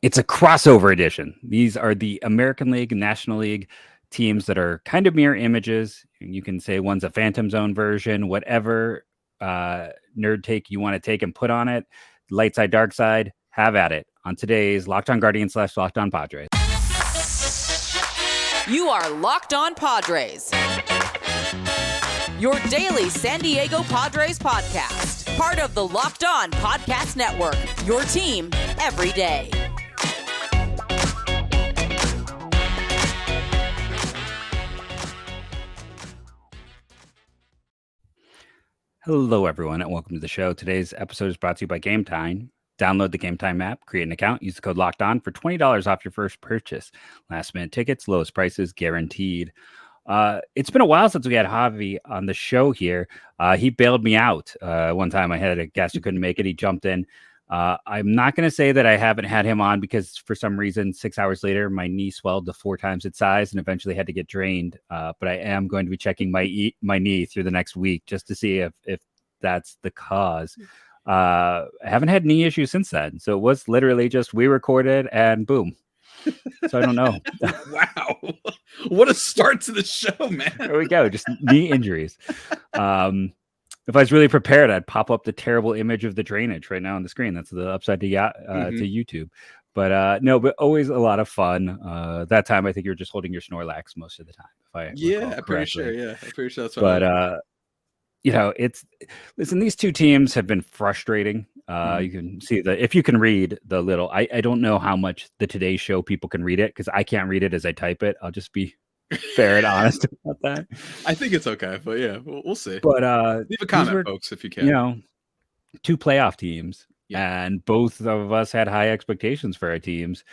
It's a crossover edition. These are the American League, National League teams that are kind of mirror images. You can say one's a Phantom Zone version, whatever nerd take you want to take and put on it. Light side, dark side, have at it on today's Locked On Guardians / Locked On Padres. You are Locked On Padres, your daily San Diego Padres podcast. Part of the Locked On Podcast Network, your team every day. Hello, everyone, and welcome to the show. Today's episode is brought to you by Game Time. Download the Game Time app, create an account, use the code Locked On for $20 off your first purchase. Last minute tickets, lowest prices guaranteed. It's been a while since we had Javi on the show here. He bailed me out one time. I had a guest who couldn't make it. He jumped in. I'm not going to say that I haven't had him on because for some reason, 6 hours later, my knee swelled to 4 times its size and eventually had to get drained. But I am going to be checking my knee through the next week just to see if that's the cause. I haven't had knee issues since then. So it was literally just we recorded and boom. So I don't know. Wow. What a start to the show, man. There we go. Just knee injuries. If I was really prepared, I'd pop up the terrible image of the drainage right now on the screen. That's the upside to YouTube. But no, but always a lot of fun. That time, I think you're just holding your Snorlax most of the time. I'm pretty sure. Yeah, I'm pretty sure that's what. But listen, these two teams have been frustrating. You can see if you can read the little. I don't know how much the Today Show people can read it because I can't read it as I type it. I'll just be fair and honest about that. I think it's okay, but yeah, we'll see. But leave a comment, folks, if you can. Two playoff teams, and both of us had high expectations for our teams,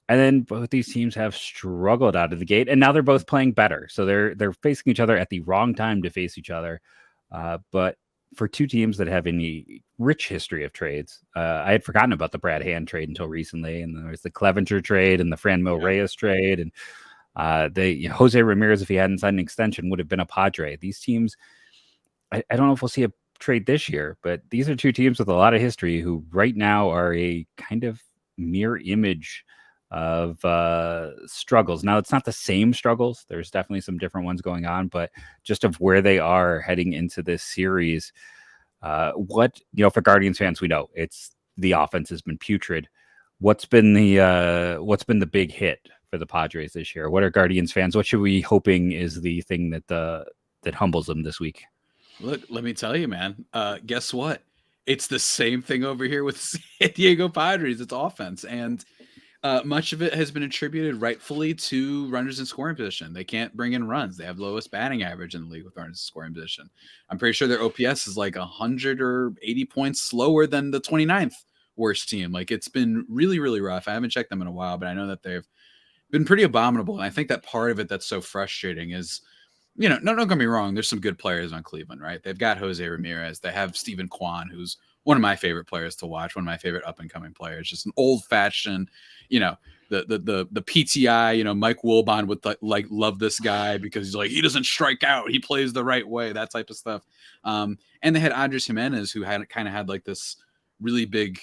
and then both these teams have struggled out of the gate, and now they're both playing better. So they're facing each other at the wrong time to face each other. But for two teams that have any rich history of trades, I had forgotten about the Brad Hand trade until recently, and there's the Clevenger trade and the Franmil Reyes trade, and Jose Ramirez, if he hadn't signed an extension, would have been a Padre. These teams, I don't know if we'll see a trade this year, but these are two teams with a lot of history who right now are a kind of mirror image of struggles. Now, it's not the same struggles. There's definitely some different ones going on, but just of where they are heading into this series, for Guardians fans, we know it's the offense has been putrid. What's been the big hit for the Padres this year? What are Guardians fans? What should we hoping is the thing that humbles them this week? Look, let me tell you, man. Guess what? It's the same thing over here with San Diego Padres. It's offense, and much of it has been attributed rightfully to runners in scoring position. They can't bring in runs. They have lowest batting average in the league with runners in scoring position. I'm pretty sure their OPS is like 100 or 80 points lower than the 29th worst team. Like, it's been really, really rough. I haven't checked them in a while, but I know that they've been pretty abominable. And I think that part of it that's so frustrating is, don't get me wrong, there's some good players on Cleveland, right? They've got Jose Ramirez. They have Steven Kwan, who's one of my favorite players to watch, one of my favorite up-and-coming players, just an old-fashioned, the PTI, Mike Wilbon would love this guy because he's like, he doesn't strike out. He plays the right way, that type of stuff. And they had Andrés Giménez, who had like this really big,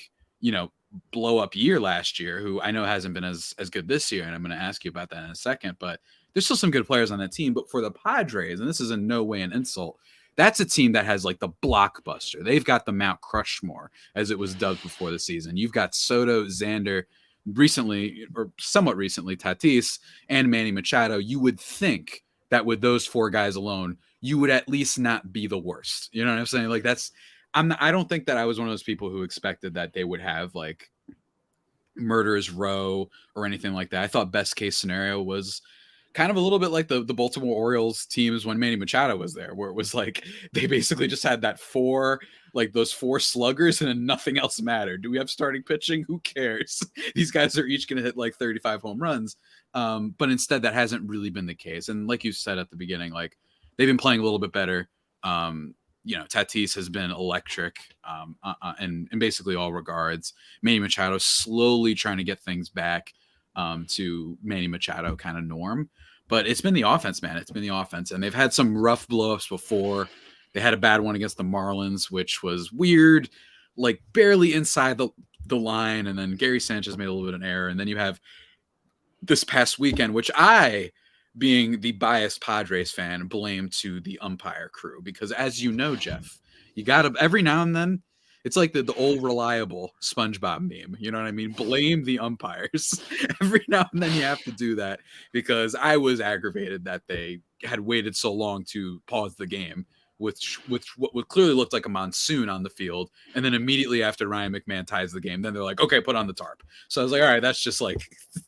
blow up year last year, who I know hasn't been as good this year. And I'm going to ask you about that in a second, but there's still some good players on that team. But for the Padres, and this is in no way an insult, that's a team that has like the blockbuster. They've got the Mount Crushmore, as it was dubbed before the season. You've got Soto, Xander, recently, or somewhat recently, Tatis, and Manny Machado. You would think that with those four guys alone, you would at least not be the worst. You know what I'm saying? Like, I don't think that I was one of those people who expected that they would have like murderer's row or anything like that. I thought best case scenario was kind of a little bit like the Baltimore Orioles teams when Manny Machado was there, where it was like they basically just had those four sluggers and then nothing else mattered. Do we have starting pitching? Who cares? These guys are each going to hit like 35 home runs. But instead, that hasn't really been the case. And like you said at the beginning, like they've been playing a little bit better. Tatis has been electric in basically all regards. Manny Machado slowly trying to get things back to Manny Machado kind of norm. But it's been the offense, man. It's been the offense. And they've had some rough blowups before. They had a bad one against the Marlins, which was weird, like barely inside the the line, and then Gary Sanchez made a little bit of an error, and then you have this past weekend, which I, being the biased Padres fan, blame to the umpire crew, because as you know, Jeff, you gotta every now and then. It's like the old reliable SpongeBob meme. You know what I mean? Blame the umpires. Every now and then you have to do that, because I was aggravated that they had waited so long to pause the game with what clearly looked like a monsoon on the field. And then immediately after Ryan McMahon ties the game, then they're like, okay, put on the tarp. So I was like, all right, that's just like,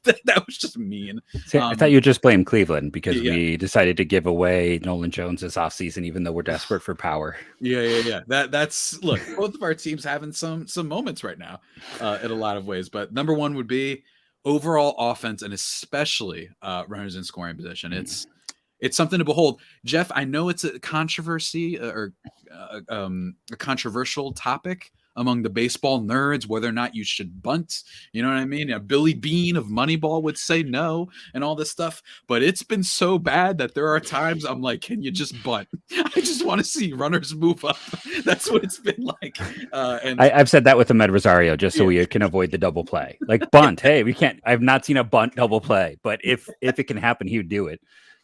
that was just mean. See, I thought you just blamed Cleveland because we decided to give away Nolan Jones this offseason, even though we're desperate for power. Yeah. That's look, both of our teams having some moments right now in a lot of ways. But number one would be overall offense, and especially runners in scoring position. It's something to behold. Jeff, I know it's a controversy or a controversial topic among the baseball nerds, whether or not you should bunt. You know what I mean? Billy Bean of Moneyball would say no and all this stuff. But it's been so bad that there are times I'm like, can you just bunt? I just want to see runners move up. That's what it's been like. And I've said that with Ahmed Rosario, just so we can avoid the double play. Like bunt. Hey, we can't. I've not seen a bunt double play, but if it can happen, he would do it.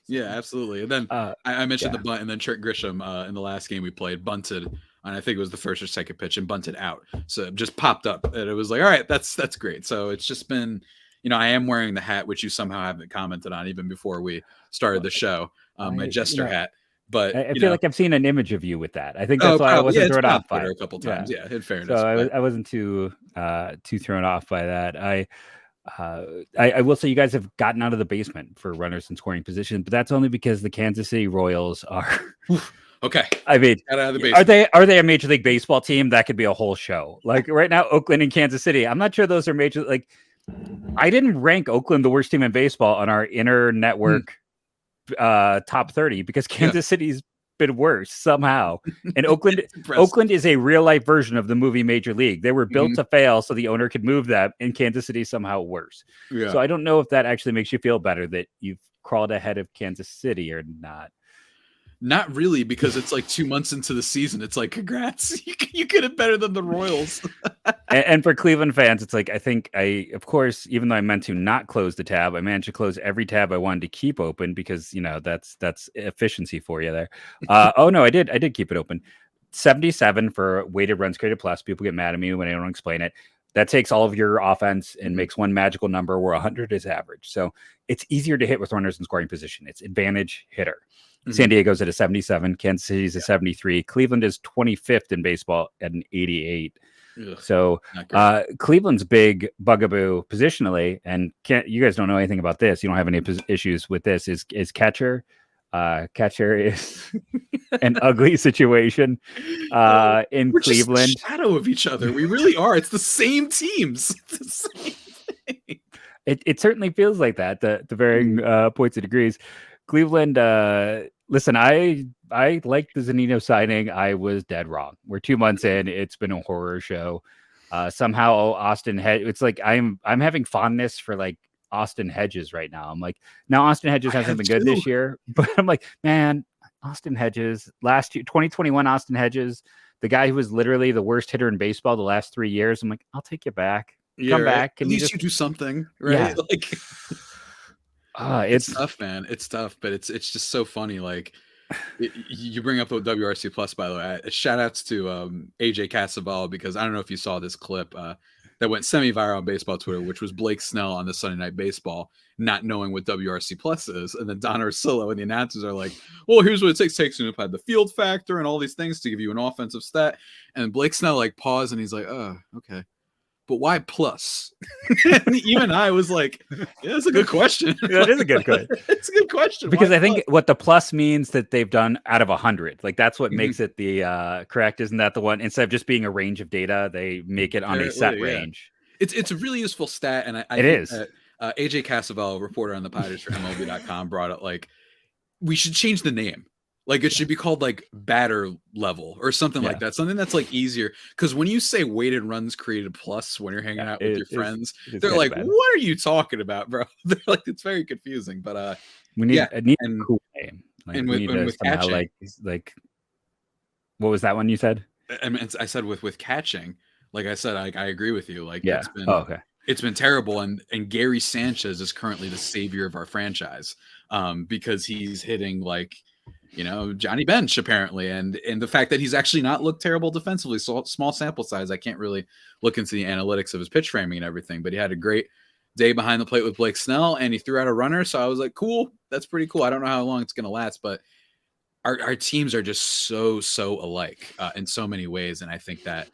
Yeah, absolutely. And then I mentioned the bunt, and then Trent Grisham in the last game we played bunted, and I think it was the first or second pitch, and bunted out. So it just popped up, and it was like, all right, that's great. So it's just been, I am wearing the hat, which you somehow haven't commented on even before we started the show, my jester hat. But I feel like I've seen an image of you with that. I think that's why I wasn't thrown off by it a couple times. Yeah, in fairness. So I wasn't too thrown off by that. I will say you guys have gotten out of the basement for runners in scoring position, but that's only because the Kansas City Royals are okay. I mean, out of the basement. Are they a Major League Baseball team? That could be a whole show. Like right now, Oakland and Kansas City. I'm not sure those are major. Like I didn't rank Oakland the worst team in baseball on our inner network top 30 because Kansas City's been worse somehow. And Oakland is a real life version of the movie Major League. They were built to fail so the owner could move them, and Kansas City somehow worse. Yeah. So I don't know if that actually makes you feel better that you've crawled ahead of Kansas City or not. Not really, because it's like 2 months into the season. It's like, congrats, you could have better than the Royals. and for Cleveland fans, it's like, I think of course, even though I meant to not close the tab, I managed to close every tab I wanted to keep open because, that's efficiency for you there. Oh no, I did keep it open. 77 for weighted runs created plus. People get mad at me when I don't explain it. That takes all of your offense and makes one magical number where 100 is average. So it's easier to hit with runners in scoring position. It's advantage hitter. San Diego's at a 77. Kansas City's a 73. Cleveland is 25th in baseball at an 88. Ugh, so Cleveland's big bugaboo positionally, and you guys don't know anything about this. You don't have any issues with this. Is catcher. Catcher is an ugly situation in we're Cleveland. Just a shadow of each other. We really are. It's the same teams. It's the same thing. It certainly feels like that. The varying points of degrees. Cleveland, listen, I like the Zunino signing. I was dead wrong. We're 2 months in. It's been a horror show. Somehow Austin it's like I'm having fondness for like Austin Hedges right now. I'm like, now Austin Hedges hasn't been good this year, but I'm like, man, Austin Hedges last year, 2021 Austin Hedges, the guy who was literally the worst hitter in baseball the last 3 years. I'm like, I'll take you back. Come back. At least you do something, right? Yeah. Like it's tough, man. It's tough, but it's just so funny. Like you bring up the WRC plus, by the way. Shout outs to AJ Casaval, because I don't know if you saw this clip that went semi-viral on baseball Twitter, which was Blake Snell on the Sunday Night Baseball not knowing what WRC plus is, and then Don Orsillo and the announcers are like, well, here's what it takes to apply the field factor and all these things to give you an offensive stat. And Blake Snell like paused and he's like, oh, okay. But why plus? And even I was like, yeah, that's a good question. Yeah, it is a good question. It's a good question. Because I think what the plus means that they've done out of 100. Like that's what makes it the correct. Isn't that the one? Instead of just being a range of data, they make it on a set range. It's a really useful stat. And I it is. AJ Casavel, reporter on the Padres for MLB.com, brought it like, we should change the name. Like it should be called like batter level or something like that. Something that's like easier. Because when you say weighted runs created plus when you're hanging out with your friends, they're like, what are you talking about, bro? They're like, it's very confusing. But we need a cool name. Like, and with catching, like what was that one you said? I mean, I said with catching, Like I said, I agree with you. Like Yeah. Okay. it's been terrible, and Gary Sanchez is currently the savior of our franchise, because he's hitting like, Johnny Bench apparently, and the fact that he's actually not looked terrible defensively. So small sample size, I can't really look into the analytics of his pitch framing and everything, but he had a great day behind the plate with Blake Snell, and he threw out a runner. So I was like, cool, that's pretty cool. I don't know how long it's going to last, but our teams are just so alike in so many ways, and I think that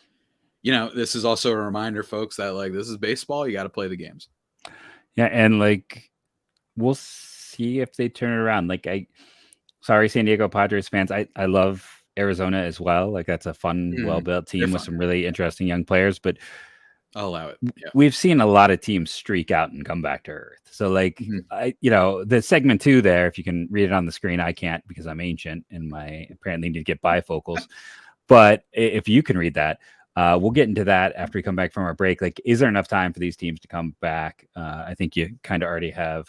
this is also a reminder, folks, that like this is baseball. You got to play the games. Yeah, and like we'll see if they turn it around. Like sorry, San Diego Padres fans. I love Arizona as well. Like that's a fun, well-built team with some really interesting young players. But I'll allow it. Yeah. We've seen a lot of teams streak out and come back to earth. So like, the segment 2 there, if you can read it on the screen, I can't because I'm ancient and my apparently need to get bifocals. But if you can read that, we'll get into that after we come back from our break. Like, is there enough time for these teams to come back? I think you kind of already have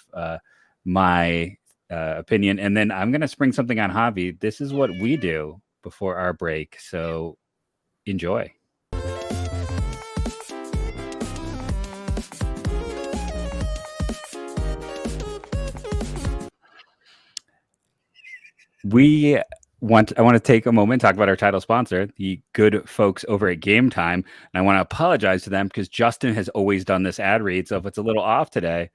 my opinion. And then I'm going to spring something on Javi. This is what we do before our break. So enjoy. I want to take a moment, talk about our title sponsor, the good folks over at Game Time. And I want to apologize to them because Justin has always done this ad read. So if it's a little off today,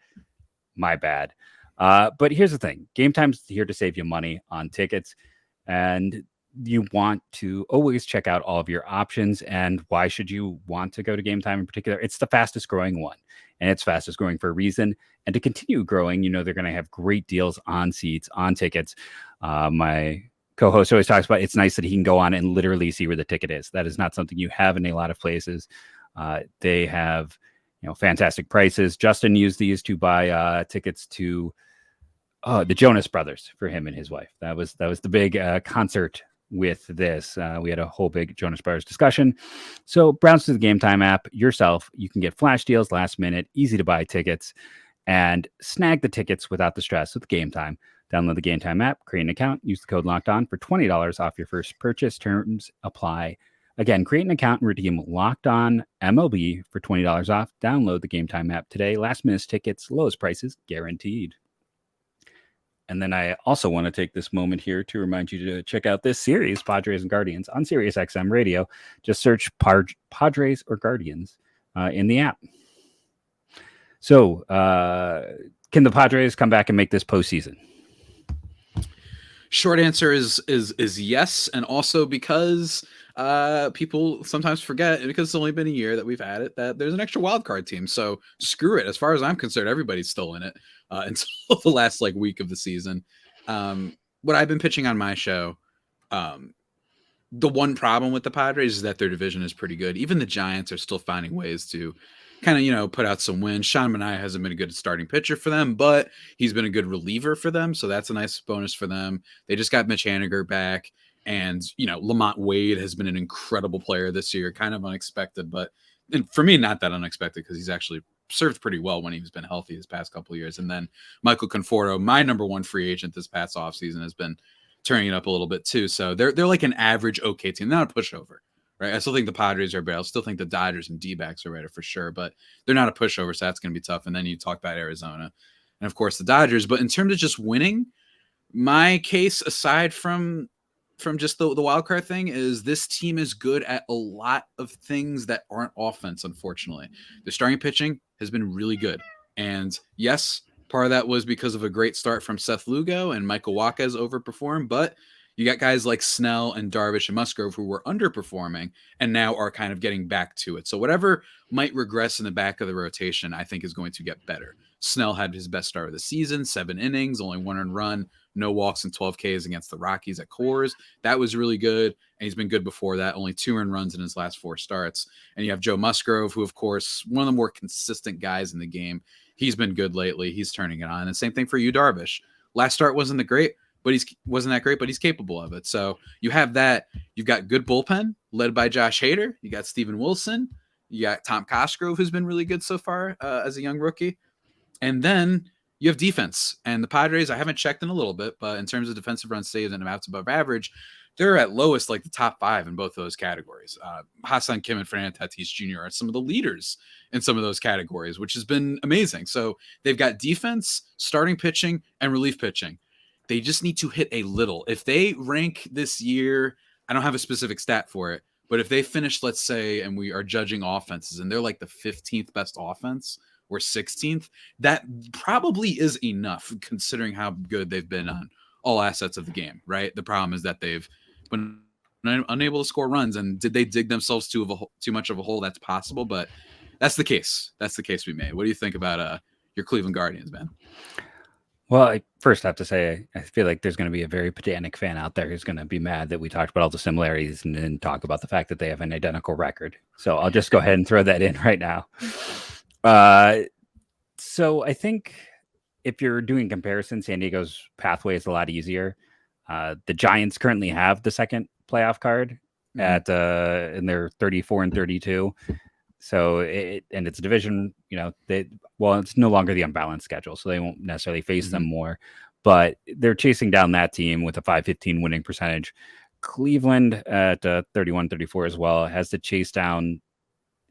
my bad. But here's the thing. Game Time's here to save you money on tickets. And you want to always check out all of your options. And why should you want to go to Game Time in particular? It's the fastest growing one. And it's fastest growing for a reason. And to continue growing, they're going to have great deals on seats, on tickets. My co-host always talks about it's nice that he can go on and literally see where the ticket is. That is not something you have in a lot of places. They have, fantastic prices. Justin used these to buy tickets to the Jonas Brothers for him and his wife. That was the big concert with this. We had a whole big Jonas Brothers discussion. So browse to the Game Time app yourself. You can get flash deals last minute, easy to buy tickets, and snag the tickets without the stress with Game Time. Download the Game Time app, create an account, use the code Locked On for $20 off your first purchase. Terms apply. Again, create an account and redeem Locked On MLB for $20 off. Download the Game Time app today. Last minute tickets, lowest prices guaranteed. And then I also want to take this moment here to remind you to check out this series, Padres and Guardians, on Sirius XM Radio. Just search Padres or Guardians in the app. So, can the Padres come back and make this postseason? Short answer is yes, and also because people sometimes forget, because it's only been a year that we've had it, that there's an extra wild card team. So screw it. As far as I'm concerned, everybody's still in it until the last week of the season. What I've been pitching on my show, the one problem with the Padres is that their division is pretty good. Even the Giants are still finding ways to kind of, put out some wins. Sean Manaea hasn't been a good starting pitcher for them, but he's been a good reliever for them. So that's a nice bonus for them. They just got Mitch Haniger back. And, Lamont Wade has been an incredible player this year, kind of unexpected, but and for me, not that unexpected because he's actually served pretty well when he's been healthy this past couple of years. And then Michael Conforto, my number one free agent this past offseason, has been turning it up a little bit too. So they're like an average okay team, not a pushover. Right. I still think the Padres are better. I still think the Dodgers and D-backs are better for sure, but they're not a pushover. So that's going to be tough. And then you talk about Arizona and of course the Dodgers, but in terms of just winning, my case aside from just the wild card thing is this team is good at a lot of things that aren't offense. Unfortunately, the starting pitching has been really good. And yes, part of that was because of a great start from Seth Lugo and Michael Wacha has overperformed, but you got guys like Snell and Darvish and Musgrove who were underperforming and now are kind of getting back to it. So whatever might regress in the back of the rotation, I think is going to get better. Snell had his best start of the season, 7 innings, only 1 earned run, no walks and 12 Ks against the Rockies at Coors. That was really good. And he's been good before that, only 2 earned runs in his last 4 starts. And you have Joe Musgrove, who of course, one of the more consistent guys in the game. He's been good lately. He's turning it on. And same thing for you, Darvish. Last start wasn't that great, but he's capable of it. So you have that. You've got good bullpen led by Josh Hader. You got Steven Wilson. You got Tom Cosgrove, who's been really good so far as a young rookie. And then you have defense. And the Padres, I haven't checked in a little bit, but in terms of defensive runs saved and amounts above average, they're at lowest, like the top 5 in both those categories. Ha-Seong Kim and Fernando Tatis Jr. are some of the leaders in some of those categories, which has been amazing. So they've got defense, starting pitching, and relief pitching. They just need to hit a little. If they rank this year, I don't have a specific stat for it, but if they finish, let's say, and we are judging offenses, and they're like the 15th best offense or 16th, that probably is enough considering how good they've been on all assets of the game, right? The problem is that they've been unable to score runs, and did they dig themselves too much of a hole? That's possible, but that's the case. That's the case we made. What do you think about your Cleveland Guardians, man? Well, I first have to say, I feel like there's going to be a very pedantic fan out there who's going to be mad that we talked about all the similarities and then talk about the fact that they have an identical record. So I'll just go ahead and throw that in right now. So I think if you're doing comparison, San Diego's pathway is a lot easier. The Giants currently have the second playoff card at and they're 34 and 32. So it's a division, it's no longer the unbalanced schedule, so they won't necessarily face them more, but they're chasing down that team with a .515 winning percentage. Cleveland at 31-34 as well has to chase down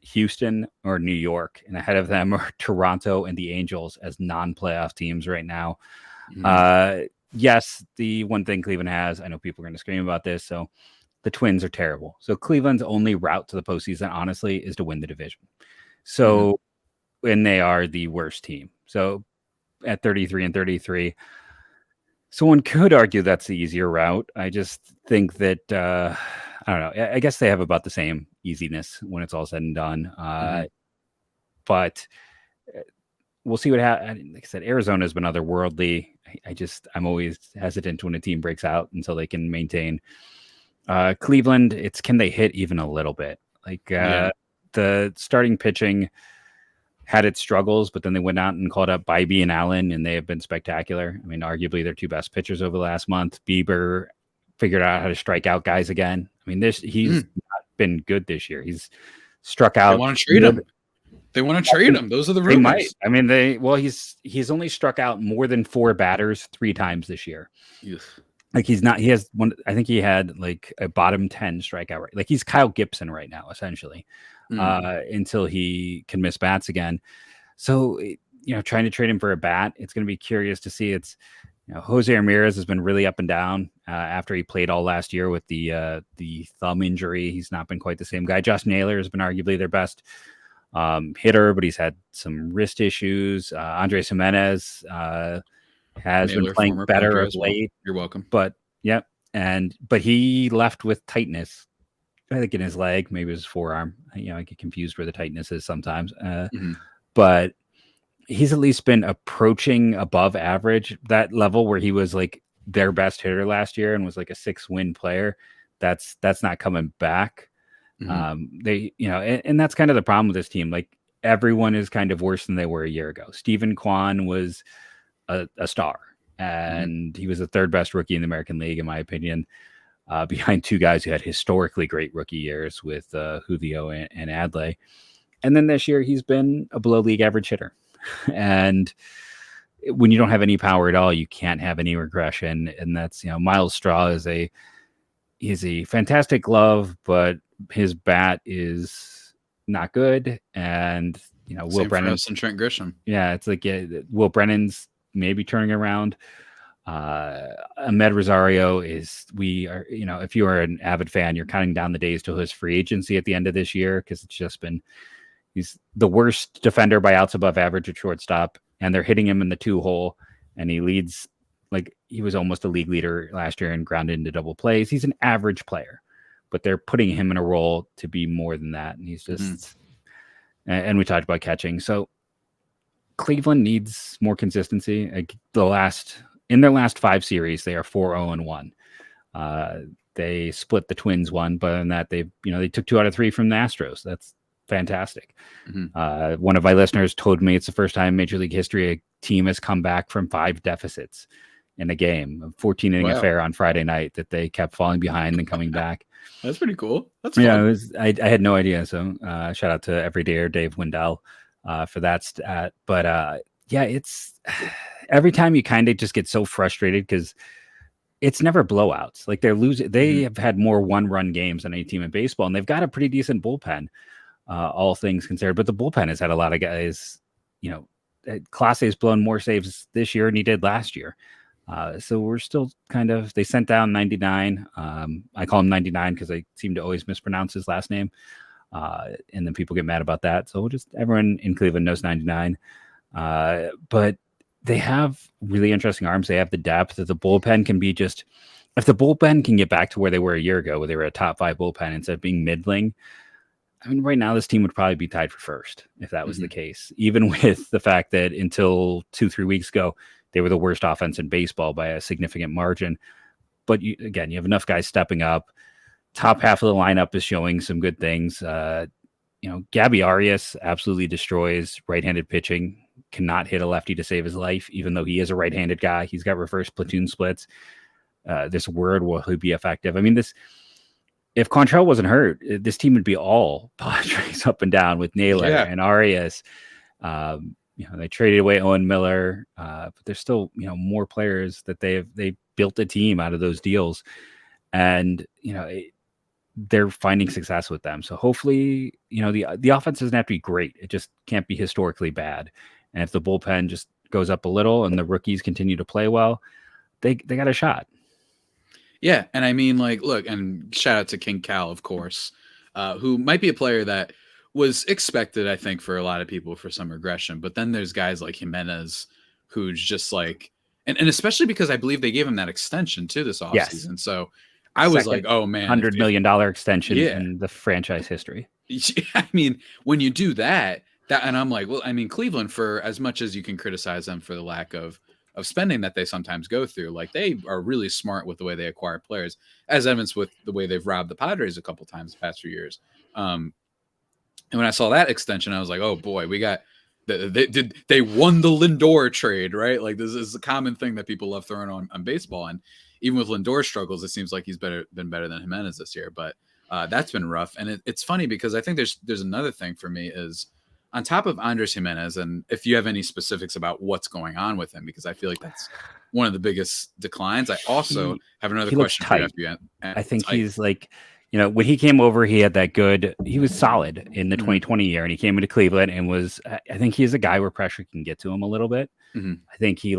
Houston or New York, and ahead of them are Toronto and the Angels as non-playoff teams right now. Yes, the one thing Cleveland has, I know people are going to scream about this, so the Twins are terrible. So Cleveland's only route to the postseason, honestly, is to win the division. So, and they are the worst team. So at 33 and 33, so one could argue that's the easier route. I just think that, I don't know. I guess they have about the same easiness when it's all said and done. But we'll see what happens. Like I said, Arizona has been otherworldly. I'm always hesitant when a team breaks out until they can maintain. Cleveland, can they hit even a little bit? The starting pitching had its struggles, but then they went out and called up Bybee and Allen, and they have been spectacular. I mean, arguably their 2 best pitchers over the last month. Bieber figured out how to strike out guys again. I mean, he's not been good this year. He's struck out. They want to trade him. They want to trade him. Those are the rumors. They might. I mean, he's only struck out more than 4 batters 3 times this year. Yes. Like he has one. I think he had like a bottom 10 strikeout rate. Like he's Kyle Gibson right now, essentially, until he can miss bats again. So, trying to trade him for a bat, it's going to be curious to see. Jose Ramirez has been really up and down after he played all last year with the thumb injury. He's not been quite the same guy. Josh Naylor has been arguably their best hitter, but he's had some wrist issues. Andrés Giménez has been playing better of late. You're welcome. But but he left with tightness, I think, in his leg, maybe his forearm. I get confused where the tightness is sometimes. But he's at least been approaching above average, that level where he was like their best hitter last year and was like a 6-win player. That's not coming back. And that's kind of the problem with this team. Like everyone is kind of worse than they were a year ago. Steven Kwan was a star, and he was the 3rd best rookie in the American League, in my opinion, behind 2 guys who had historically great rookie years with Julio and Adley. And then this year he's been a below league average hitter. And when you don't have any power at all, you can't have any regression. And that's, Miles Straw is a fantastic glove, but his bat is not good. And, Will Brennan and Trent Grisham. Yeah. It's like, Will Brennan's maybe turning around. Ahmed Rosario if you are an avid fan, you're counting down the days till his free agency at the end of this year, because it's just been, he's the worst defender by outs above average at shortstop, and they're hitting him in the 2-hole, and he leads, like he was almost a league leader last year and grounded into double plays. He's an average player, but they're putting him in a role to be more than that. And he's just, and we talked about catching. So Cleveland needs more consistency. Like in their last 5 series, they are 4-0-1. They split the Twins one, but in that they took 2 out of 3 from the Astros. That's fantastic. One of my listeners told me it's the first time in Major League history a team has come back from 5 deficits in a game, a 14-inning affair on Friday night that they kept falling behind and coming back. That's pretty cool. That's fun. I had no idea. So shout out to Everydayer Dave Wendell for that stat. But it's every time you kind of just get so frustrated because it's never blowouts. Like they're losing. They have had more 1-run games than any team in baseball, and they've got a pretty decent bullpen, all things considered. But the bullpen has had a lot of guys. Clase has blown more saves this year than he did last year. So we're still kind of. They sent down 99. I call him 99 because I seem to always mispronounce his last name, and then people get mad about that. So everyone in Cleveland knows 99. But they have really interesting arms. They have the depth that the bullpen can be just, if the bullpen can get back to where they were a year ago, where they were a top 5 bullpen instead of being middling. I mean, right now this team would probably be tied for first if that was the case, even with the fact that until 2-3 weeks ago, they were the worst offense in baseball by a significant margin. But you have enough guys stepping up. Top half of the lineup is showing some good things. Gabby Arias absolutely destroys right-handed pitching. Cannot hit a lefty to save his life, even though he is a right-handed guy. He's got reverse platoon splits. This word will he be effective? I mean, if Quantrell wasn't hurt, this team would be all Padres up and down with Naylor and Arias. They traded away Owen Miller, but there's still more players that they built a team out of those deals, and they're finding success with them. So hopefully, the offense doesn't have to be great. It just can't be historically bad. And if the bullpen just goes up a little and the rookies continue to play well, they got a shot. Yeah. And I mean, look, and shout out to King Cal, of course, who might be a player that was expected, I think, for a lot of people for some regression. But then there's guys like Giménez, who's just and especially because I believe they gave him that extension too this offseason. Yes. So I was like, oh man, $100 million extension in the franchise history. I mean, when you do that, and I'm like, well, I mean, Cleveland, for as much as you can criticize them for the lack of spending that they sometimes go through, they are really smart with the way they acquire players, as evidenced with the way they've robbed the Padres a couple times the past few years. And when I saw that extension, I was like, oh boy, we got they won the Lindor trade, right? Like this is a common thing that people love throwing on baseball. And even with Lindor's struggles, it seems like he's been better than Giménez this year, but that's been rough. And it's funny because I think there's another thing for me is on top of Andrés Giménez, and if you have any specifics about what's going on with him, because I feel like that's one of the biggest declines. I also have another question for you. I think he's when he came over, he had he was solid in the 2020 year, and he came into Cleveland and I think he's a guy where pressure can get to him a little bit. I think he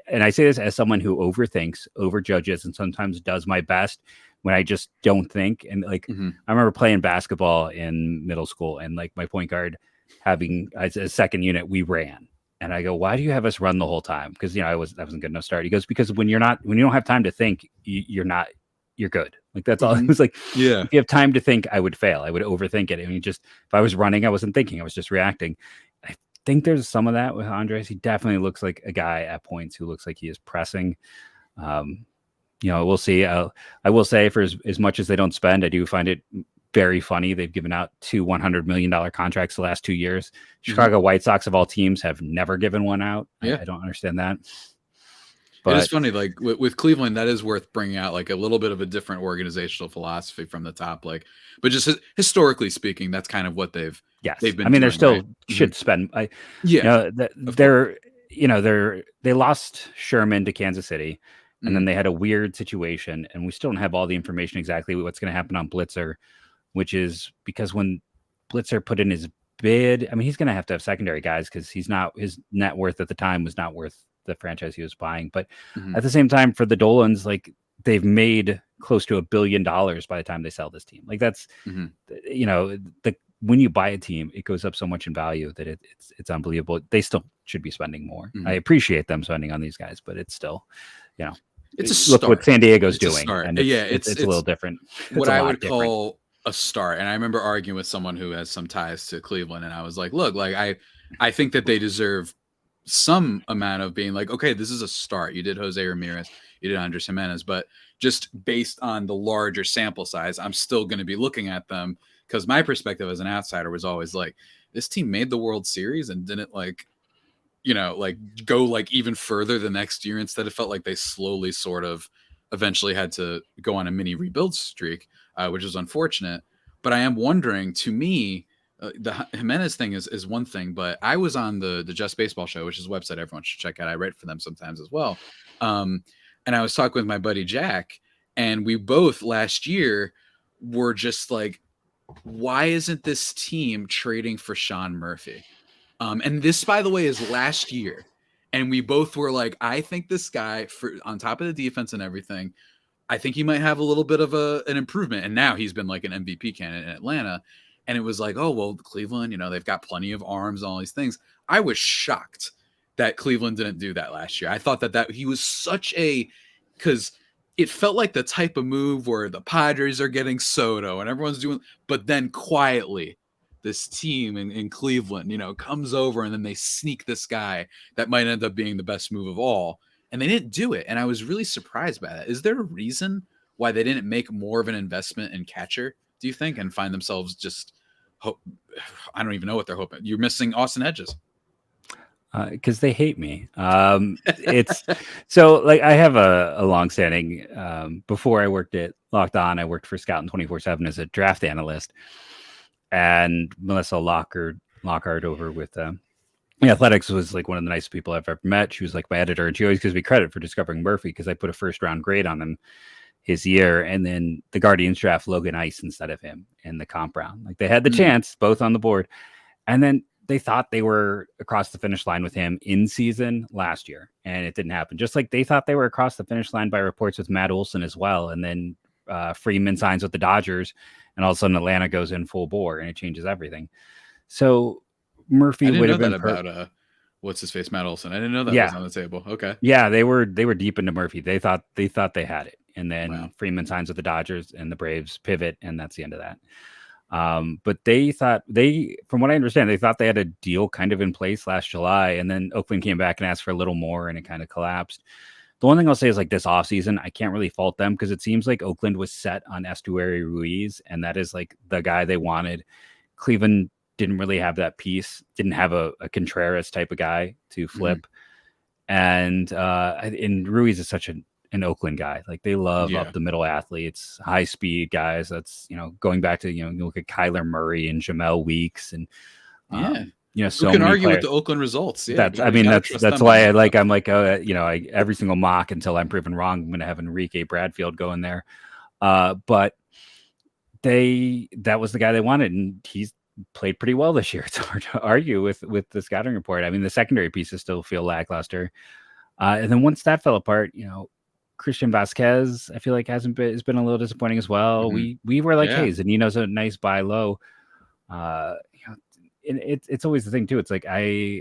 and I say this as someone who overthinks, overjudges, and sometimes does my best when I just don't think. And I remember playing basketball in middle school, and my point guard having as a second unit, we ran. And I go, why do you have us run the whole time? Because I wasn't good enough start. He goes, because when you don't have time to think, you're good. That's all. It was if you have time to think, I would fail. I would overthink it. I mean, just if I was running, I wasn't thinking. I was just reacting. I think there's some of that with Andrés. He definitely looks like a guy at points who looks like he is pressing. We'll see. I will say, for as much as they don't spend, I do find it very funny. They've given out 2 $100 million contracts the last 2 years. Chicago White Sox of all teams have never given one out. I don't understand that. But it is funny, with Cleveland, that is worth bringing out, a little bit of a different organizational philosophy from the top. But just historically speaking, that's kind of what they've been. I mean, they're still right? should spend. They lost Sherman to Kansas City, and then they had a weird situation, and we still don't have all the information exactly what's going to happen on Blitzer, which is because when Blitzer put in his bid, I mean, he's going to have secondary guys because his net worth at the time was not worth the franchise he was buying. But at the same time, for the Dolans, they've made close to $1 billion by the time they sell this team. That's when you buy a team, it goes up so much in value that it's unbelievable. They still should be spending more. I appreciate them spending on these guys, but it's still, it's a start. Look what San Diego's doing. And it's a little different. What I would call a start. And I remember arguing with someone who has some ties to Cleveland, and I was like, look, I think that they deserve some amount of being okay, this is a start. You did Jose Ramirez, you did Andrés Giménez, but just based on the larger sample size, I'm still going to be looking at them because my perspective as an outsider was always this team made the World Series and didn't go even further the next year. Instead, it felt like they slowly sort of eventually had to go on a mini rebuild streak, which is unfortunate. But I am wondering, to me, the Giménez thing is one thing, but I was on the Just Baseball show, which is a website everyone should check out. I write for them sometimes as well. And I was talking with my buddy Jack, and we both last year were just like, why isn't this team trading for Sean Murphy? And this, by the way, is last year. And we both were like, I think this guy, for on top of the defense and everything, I think he might have a little bit of an improvement. And now he's been like an MVP candidate in Atlanta. And it was like, oh, well, Cleveland, they've got plenty of arms and all these things. I was shocked that Cleveland didn't do that last year. I thought that he was such because it felt like the type of move where the Padres are getting Soto and everyone's doing, but then quietly this team in Cleveland, comes over and then they sneak this guy that might end up being the best move of all. And they didn't do it. And I was really surprised by that. Is there a reason why they didn't make more of an investment in catcher, do you think, and find themselves just I don't even know what they're hoping. You're missing Austin Hedges. Because they hate me. It's so like I have a longstanding. Before I worked at Locked On, I worked for Scout and 24/7 as a draft analyst, and Melissa Lockhart over with Athletics was like one of the nicest people I've ever met. She was like my editor, and she always gives me credit for discovering Murphy because I put a first round grade on him his year, and then the Guardians draft Logan Ice instead of him in the comp round. Like they had the chance, both on the board, and then they thought they were across the finish line with him in season last year, and it didn't happen. Just like they thought they were across the finish line by reports with Matt Olson as well, and then Freeman signs with the Dodgers, and all of a sudden Atlanta goes in full bore, and it changes everything. So Murphy would have been about what's his face, Matt Olson. I didn't know that was on the table. Okay, yeah, they were deep into Murphy. They thought they had it, and then Freeman signs with the Dodgers, and the Braves pivot, and that's the end of that. But they thought from what I understand, they thought they had a deal kind of in place last July, and then Oakland came back and asked for a little more, and it kind of collapsed. The one thing I'll say is like this offseason, I can't really fault them because it seems like Oakland was set on Estuary Ruiz, and that is like the guy they wanted. Cleveland didn't really have that piece, didn't have a Contreras type of guy to flip. And Ruiz is such an Oakland guy. Like they love up the middle athletes, high speed guys. That's, going back to, you look at Kyler Murray and Jamel Weeks and, so who can many argue players. with the Oakland results. Yeah, that's why I'm like, every single mock until I'm proven wrong, I'm going to have Enrique Bradfield go in there. But that was the guy they wanted, and he's played pretty well this year. It's hard to argue with the scouting report. I mean, the secondary pieces still feel lackluster. And then once that fell apart, Christian Vasquez, I feel like has been a little disappointing as well. We were like, hey, Zanino's a nice buy low. It's always the thing too. It's like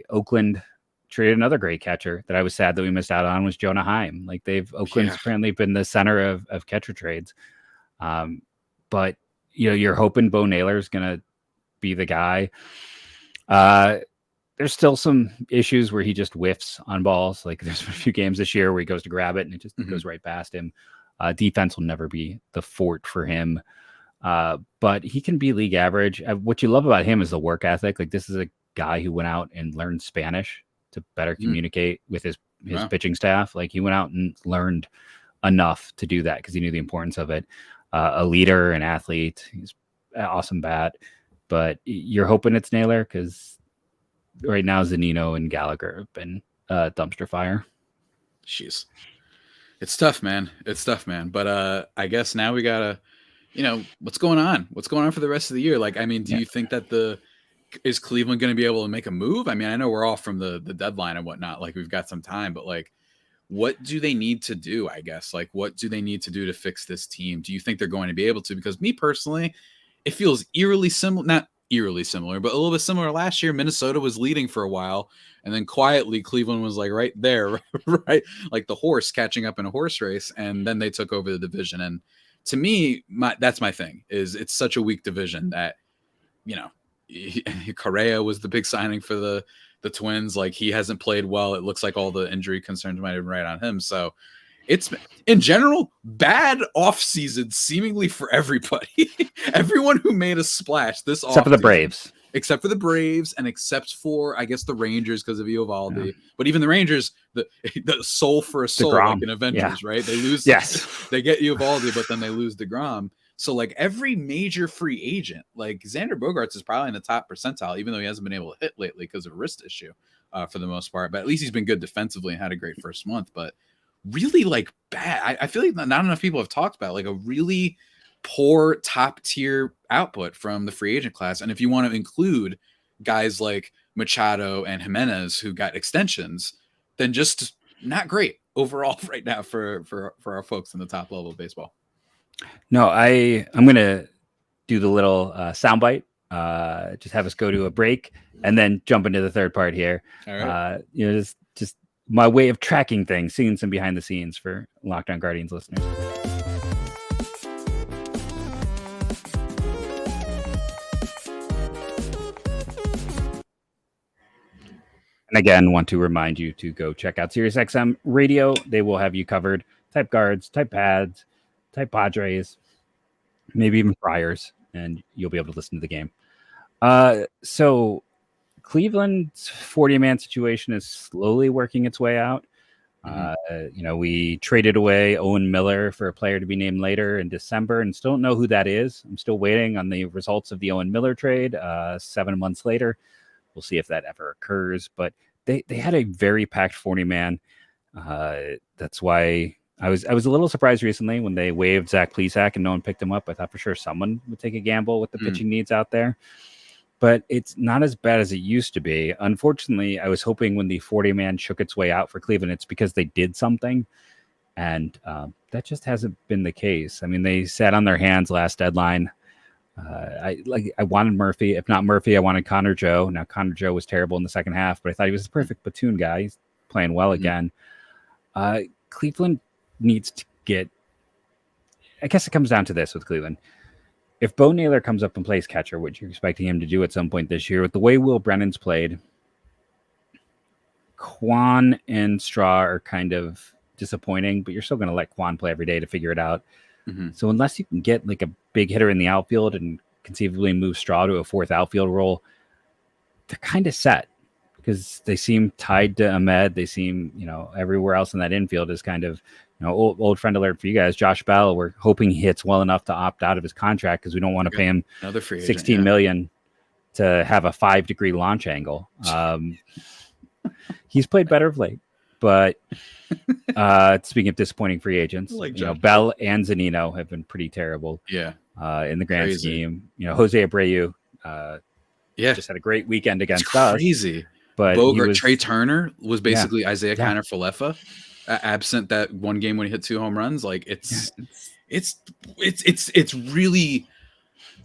Oakland traded another great catcher that I was sad that we missed out on was Jonah Heim. Like Oakland's apparently been the center of catcher trades. But you're hoping Bo Naylor's gonna be the guy. There's still some issues where he just whiffs on balls. Like there's a few games this year where he goes to grab it and it just goes right past him. Defense will never be the fort for him. But he can be league average. What you love about him is the work ethic. Like this is a guy who went out and learned Spanish to better communicate with his pitching staff. Like he went out and learned enough to do that because he knew the importance of it. A leader, an athlete. He's an awesome bat. But you're hoping it's Naylor because right now Zanino and Gallagher have been dumpster fire. Jeez. It's tough, man. But I guess now we gotta, what's going on? What's going on for the rest of the year? Like, I mean, do you think that is Cleveland going to be able to make a move? I mean, I know we're off from the deadline and whatnot. Like we've got some time, but like, what do they need to do? I guess, like, what do they need to do to fix this team? Do you think they're going to be able to? Because me personally, it feels not eerily similar, but a little bit similar. Last year, Minnesota was leading for a while, and then quietly Cleveland was like right there, right? Like the horse catching up in a horse race, and then they took over the division. And to me, that's my thing, is it's such a weak division that, Correa was the big signing for the Twins. Like he hasn't played well. It looks like all the injury concerns might have been right on him. So it's in general bad off season seemingly for everybody. Everyone who made a splash this except for the Braves. Except for the Braves and except for, I guess, the Rangers because of Eovaldi. Yeah. But even the Rangers, the soul for a soul, like in Avengers, right? They lose. Yes. They get Eovaldi, but then they lose DeGrom. So like every major free agent, like Xander Bogaerts is probably in the top percentile, even though he hasn't been able to hit lately because of a wrist issue for the most part. But at least he's been good defensively and had a great first month. But really like bad. I feel like not enough people have talked about like a really poor top tier output from the free agent class. And if you want to include guys like Machado and Giménez who got extensions, then just not great overall right now for our folks in the top level of baseball. No, I'm gonna do the little soundbite. Just have us go to a break and then jump into the third part here. All right. Just my way of tracking things, seeing some behind the scenes for Locked On Guardians listeners. And again, want to remind you to go check out SiriusXM Radio. They will have you covered. Type guards, type pads, type Padres, maybe even Friars, and you'll be able to listen to the game. So Cleveland's 40-man situation is slowly working its way out. We traded away Owen Miller for a player to be named later in December and still don't know who that is. I'm still waiting on the results of the Owen Miller trade 7 months later. We'll see if that ever occurs, but they had a very packed 40-man. That's why I was a little surprised recently when they waived Zach Plesac and no one picked him up. I thought for sure someone would take a gamble with the pitching needs out there, but it's not as bad as it used to be. Unfortunately, I was hoping when the 40-man shook its way out for Cleveland, it's because they did something, and that just hasn't been the case. I mean, they sat on their hands last deadline. I wanted Murphy. If not Murphy, I wanted Connor Joe. Now Connor Joe was terrible in the second half, but I thought he was the perfect platoon guy. He's playing well again. Cleveland needs to get. I guess it comes down to this with Cleveland. If Bo Naylor comes up and plays catcher, which you're expecting him to do at some point this year, with the way Will Brennan's played, Quan and Straw are kind of disappointing, but you're still going to let Quan play every day to figure it out. So unless you can get like a big hitter in the outfield and conceivably move Straw to a fourth outfield role, they're kind of set because they seem tied to Ahmed. They seem, everywhere else in that infield is kind of, old friend alert for you guys. Josh Bell, we're hoping he hits well enough to opt out of his contract because we don't want to pay him another free agent, $16 million to have a 5-degree launch angle. He's played better of late. But speaking of disappointing free agents, Bell and Zunino have been pretty terrible. Yeah, in the grand scheme, Jose Abreu, just had a great weekend against us. Crazy, but Trey Turner was basically Isaiah Kiner Falefa, absent that one game when he hit 2 home runs. Like it's really.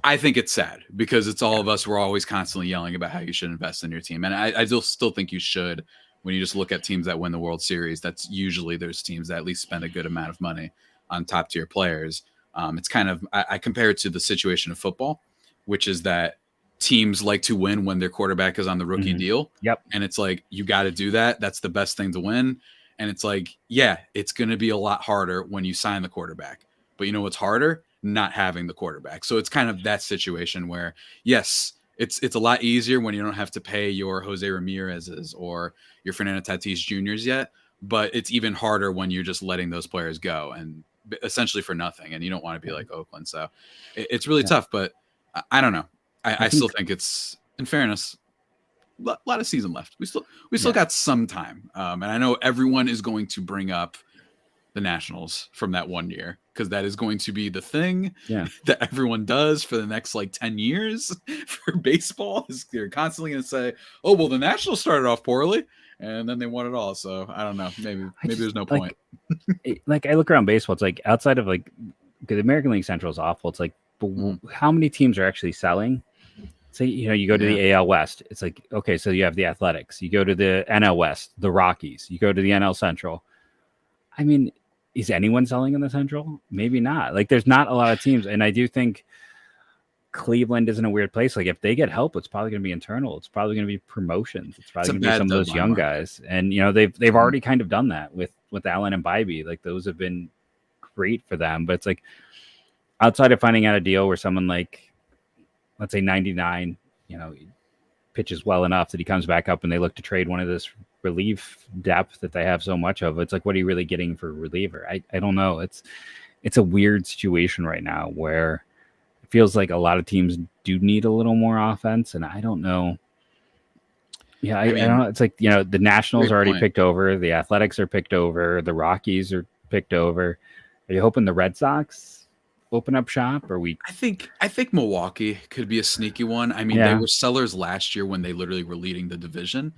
I think it's sad because it's all of us. We're always constantly yelling about how you should invest in your team, and I still think you should. When you just look at teams that win the World Series, that's usually there's teams that at least spend a good amount of money on top tier players. It's kind of, I compare it to the situation of football, which is that teams like to win when their quarterback is on the rookie deal. Yep. And it's like, you got to do that. That's the best thing to win. And it's like, yeah, it's going to be a lot harder when you sign the quarterback, but you know what's harder? Not having the quarterback. So it's kind of that situation where, yes, it's a lot easier when you don't have to pay your Jose Ramirez's or your Fernando Tatis Juniors yet, but it's even harder when you're just letting those players go and essentially for nothing. And you don't want to be like Oakland. So it's really tough, but I don't know. I still think it's, in fairness, a lot of season left. We still got some time. And I know everyone is going to bring up the Nationals from that one year, because that is going to be the thing that everyone does for the next 10 years for baseball. Is they're constantly going to say, oh, well, the Nationals started off poorly and then they won it all. So I don't know. Maybe there's no point. I look around baseball. It's like outside of the American League Central is awful. It's like, but how many teams are actually selling? Say, you go to the AL West. It's like, okay, so you have the Athletics. You go to the NL West, the Rockies. You go to the NL Central. I mean, is anyone selling in the Central? Maybe not. There's not a lot of teams. And I do think Cleveland is in a weird place. If they get help, it's probably going to be internal. It's probably going to be promotions. It's probably going to be some of those young guys. And, they've already kind of done that with Allen and Bybee. Those have been great for them. But it's outside of finding out a deal where someone let's say 99, pitches well enough that he comes back up and they look to trade one of this relief depth that they have so much of. It's what are you really getting for a reliever? I don't know. It's a weird situation right now where feels like a lot of teams do need a little more offense, and I don't know. Yeah, I don't know. It's like, the Nationals are already point. picked over. The Athletics are picked over. The Rockies are picked over. Are you hoping the Red Sox open up shop? Or I think Milwaukee could be a sneaky one. I mean, they were sellers last year when they literally were leading the division,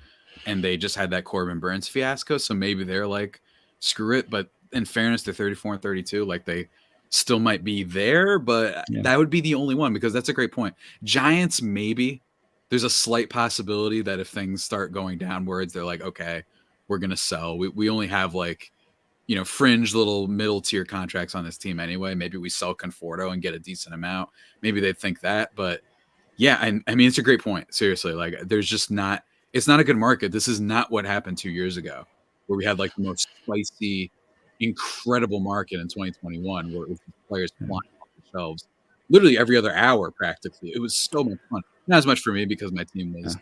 and they just had that Corbin Burns fiasco. So maybe they're like, screw it. But in fairness, they're 34 and 32. Like, they still might be there, but that would be the only one, because that's a great point. Giants, maybe. There's a slight possibility that if things start going downwards, they're like, okay, we're going to sell. We only have like, fringe little middle tier contracts on this team anyway. Maybe we sell Conforto and get a decent amount. Maybe they'd think that. But yeah, I mean, it's a great point. Seriously, like, there's just not, it's not a good market. This is not what happened 2 years ago, where we had like the most spicy, incredible market in 2021, where it was players flying off the shelves literally every other hour practically. It was so much fun. Not as much for me, because my team was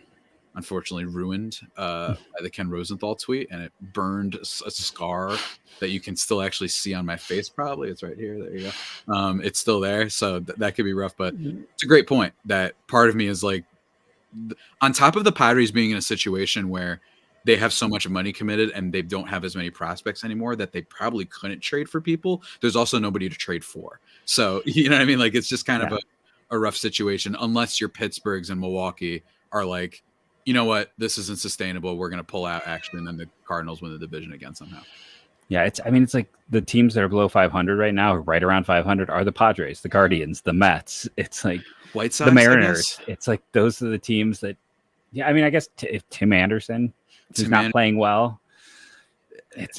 unfortunately ruined by the Ken Rosenthal tweet, and it burned a scar that you can still actually see on my face. Probably it's right here. There you go. It's still there, so that could be rough. But it's a great point that part of me is like, on top of the Padres being in a situation where they have so much money committed and they don't have as many prospects anymore that they probably couldn't trade for people. There's also nobody to trade for. So, you know what I mean? Like, it's just kind of a rough situation, unless your Pittsburghs and Milwaukee are like, you know what, this isn't sustainable, we're going to pull out actually, and then the Cardinals win the division again somehow. Yeah, it's like the teams that are below 500 right now, right around 500, are the Padres, the Guardians, the Mets. It's like White Sox, the Mariners. It's like those are the teams that, I mean, I guess if Tim Anderson is not playing well,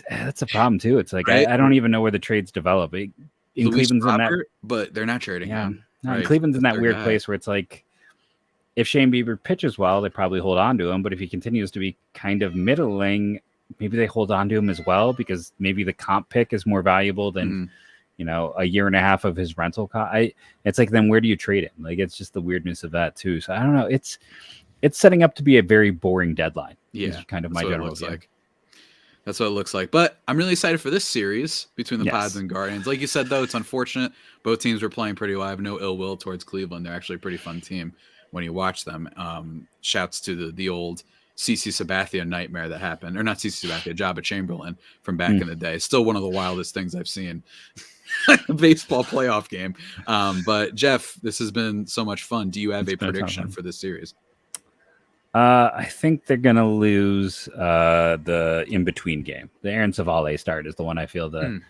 that's a problem too. It's like, I don't even know where the trades develop. Cleveland's in that, but they're not trading him. Right? Cleveland's in that weird place where it's like, if Shane Bieber pitches well, they probably hold on to him. But if he continues to be kind of middling, maybe they hold on to him as well, because maybe the comp pick is more valuable than, a year and a half of his rental cost. It's like, then where do you trade him? Like, it's just the weirdness of that too. So I don't know. It's setting up to be a very boring deadline. Yeah, kind of my general view. That's what it looks like. But I'm really excited for this series between the Padres and Guardians. Like you said, though, it's unfortunate. Both teams were playing pretty well. I have no ill will towards Cleveland. They're actually a pretty fun team when you watch them. Shouts to the old CC Sabathia nightmare that happened. Or not CC Sabathia, Jabba Chamberlain from back in the day. Still one of the wildest things I've seen. A baseball playoff game. But Jeff, this has been so much fun. Do you have a prediction for this series? I think they're going to lose the in-between game. The Aaron Savale start is the one I feel that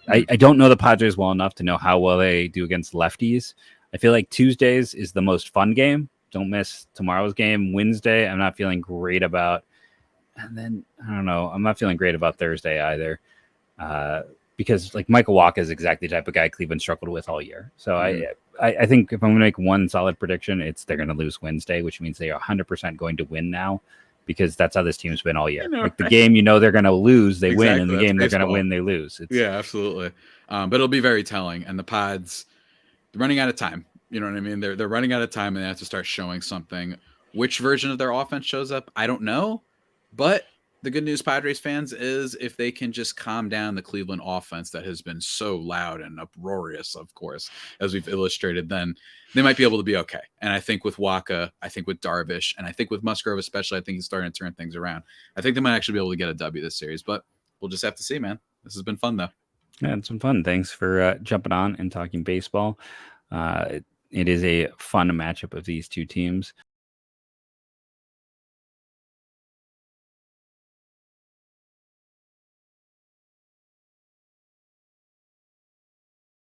I don't know the Padres well enough to know how well they do against lefties. I feel like Tuesdays is the most fun game. Don't miss tomorrow's game. Wednesday, I'm not feeling great about. And then, I don't know, I'm not feeling great about Thursday either. Because like Michael Wacha is exactly the type of guy Cleveland struggled with all year. So I think if I'm going to make one solid prediction, it's they're going to lose Wednesday, which means they are 100% going to win now, because that's how this team's been all year. The game, they're going to lose, they win, and the game they're going to win, they lose. Absolutely. But it'll be very telling. And the Pods, they're running out of time. You know what I mean? They're running out of time, and they have to start showing something. Which version of their offense shows up, I don't know. But the good news, Padres fans, is if they can just calm down the Cleveland offense that has been so loud and uproarious, of course, as we've illustrated, then they might be able to be okay. And I think with Wacha, I think with Darvish, and I think with Musgrove especially, I think he's starting to turn things around. I think they might actually be able to get a W this series, but we'll just have to see, man. This has been fun, though. Yeah, it's been fun. Thanks for jumping on and talking baseball. It is a fun matchup of these two teams.